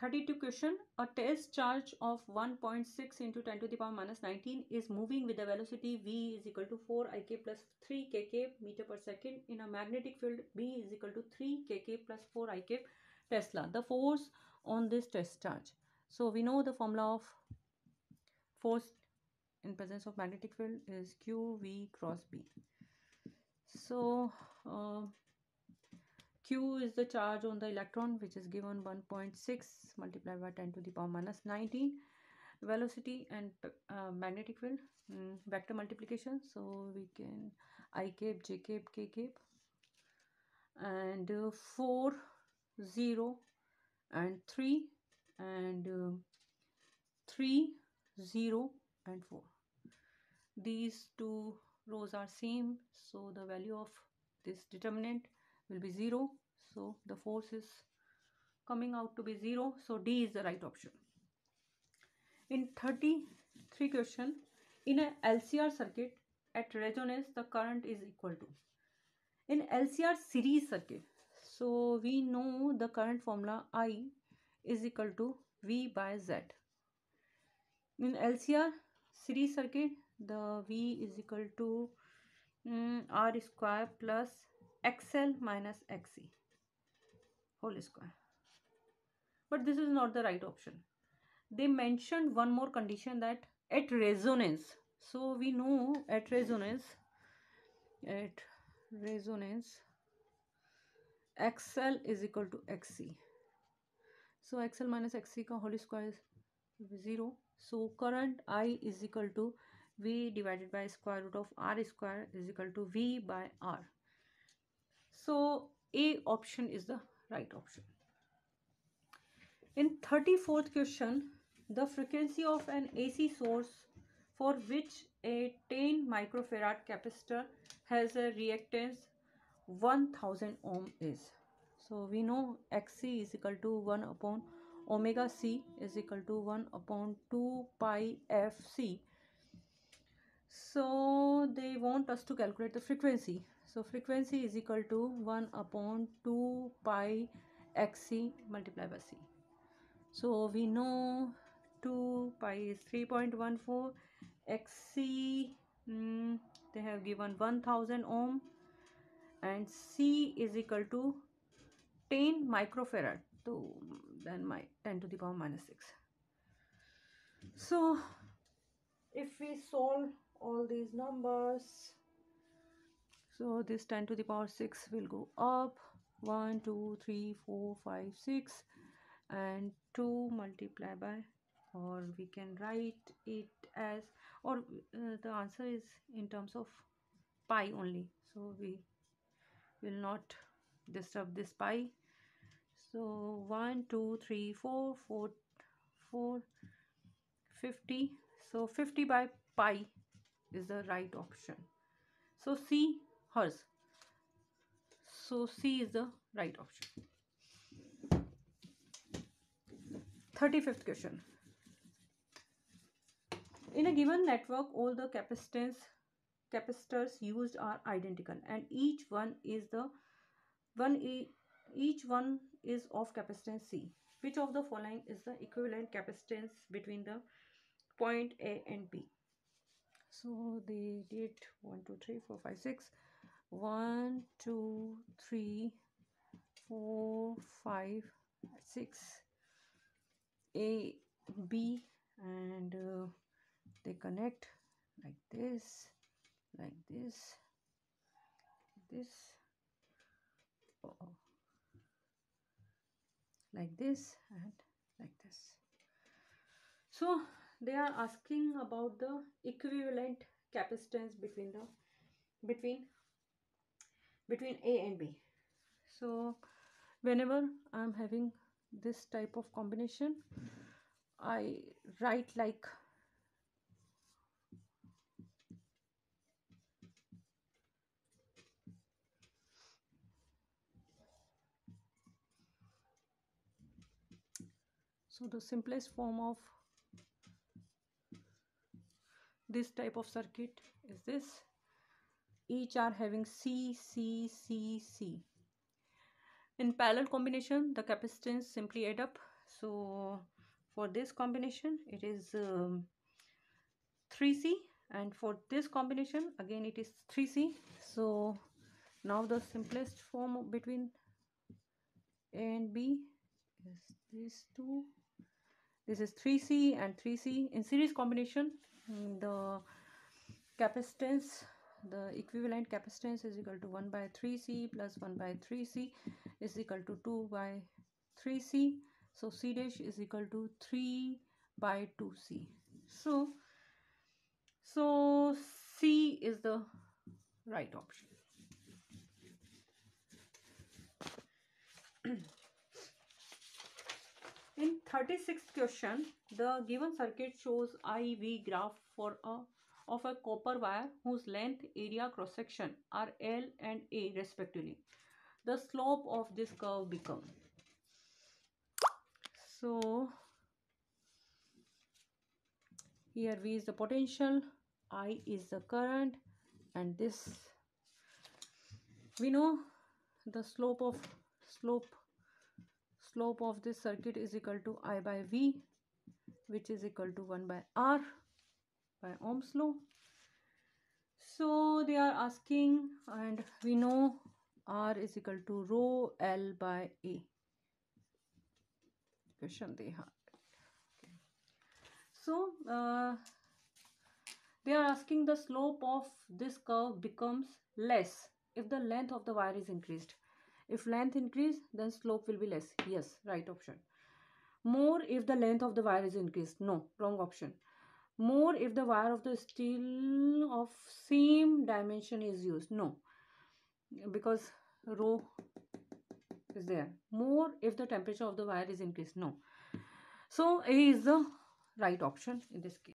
32 question. A test charge of 1.6 into 10 to the power minus 19 is moving with a velocity v is equal to 4 ik plus 3 kk meter per second in a magnetic field B is equal to 3 kk plus 4 ik Tesla. The force on this test charge. So we know the formula of force in presence of magnetic field is QV cross B. So Q is the charge on the electron, which is given 1.6 multiplied by 10 to the power minus 19. Velocity and magnetic field, vector multiplication. So we can I cap, j cap, k cap, and 4, 0, and 3, and 3, 0, and 4. These two rows are same, so the value of this determinant will be 0. So the force is coming out to be 0. So D is the right option. In 33 question, in a LCR circuit at resonance, the current is equal to. In LCR series circuit, so we know the current formula I is equal to V by Z. In LCR series circuit, the V is equal to R square plus XL minus XC whole square. But this is not the right option. They mentioned one more condition, that at resonance. So we know at resonance XL is equal to XC. So XL minus XC ka whole square is 0. So current I is equal to V divided by square root of R square is equal to V by R. So A option is the right option. In 34th question, the frequency of an AC source for which a 10 microfarad capacitor has a reactance 1000 ohm is. So we know Xc is equal to 1 upon omega C is equal to 1 upon 2 pi Fc. So they want us to calculate the frequency. So frequency is equal to 1 upon 2 pi Xc multiplied by C. So we know 2 pi is 3.14, Xc they have given 1000 ohm, and C is equal to 10 microfarad, so then my 10 to the power minus 6. So if we solve all these numbers, so this 10 to the power 6 will go up 1 2 3 4 5 6 and 2 multiplied by, or we can write it as, or the answer is in terms of pi only, so we will not disturb this pi. So 1 2 3 4 4 4 50, so 50 by pi is the right option. So C hers, so C is the right option. 35th question. In a given network, all the capacitors used are identical, and each one is of capacitance C. Which of the following is the equivalent capacitance between the point A and B? So they did 1 2 3 4 5 6 1 2 3 4 5 6 A B, and they connect like this, like this, like this, and like this. So they are asking about the equivalent capacitance between A and B. So whenever I'm having this type of combination, I write like so. The simplest form of this type of circuit is this. Each are having C, C, C, C. In parallel combination, the capacitance simply add up. So for this combination it is 3C, and for this combination again it is 3C. So now the simplest form between A and B is these two. This is 3C and 3C in series combination. The capacitance, the equivalent capacitance is equal to 1 by 3C plus 1 by 3C is equal to 2 by 3C. So C dash is equal to 3 by 2C. So C is the right option. In 36th question, the given circuit shows IV graph for of a copper wire whose length, area, cross section are L and A respectively. The slope of this curve becomes. So here V is the potential, I is the current, and this we know the slope of this circuit is equal to I by V, which is equal to 1 by R by Ohm's law. So they are asking, and we know R is equal to rho L by A. Question they have. Okay. So they are asking the slope of this curve becomes less if the length of the wire is increased. If length increase, then slope will be less. Yes, right option. More if the length of the wire is increased. No, wrong option. More if the wire of the steel of same dimension is used. No, because rho is there. More if the temperature of the wire is increased. No. So A is the right option in this case.